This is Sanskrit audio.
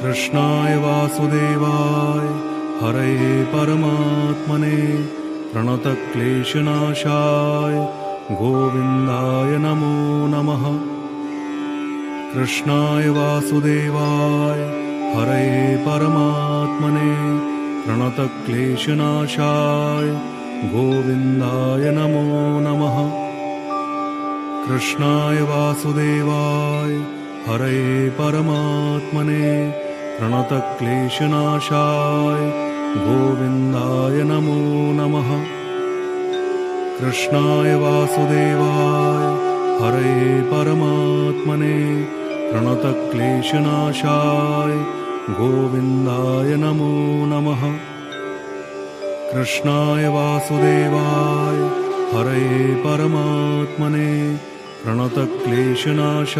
कृष्णाय वासुदेवाय हरये परमात्मने प्रणतक्लेशनाशाय गोविन्दाय नमो नमः। कृष्णाय वासुदेवाय हरये परमात्मने प्रणतक्लेशनाशाय गोविन्दाय नमो नमः। कृष्णाय वासुदेवाय हरये परमात्मने प्रणतक्लेशनाशाय गोविन्दाय नमो नमः। कृष्णाय वासुदेवाय हरये परमात्मने प्रणतक्लेशनाशाय गोविन्दाय नमो नमः। कृष्णाय वासुदेवाय हरये परमात्मने प्रणतक्लेशनाशाय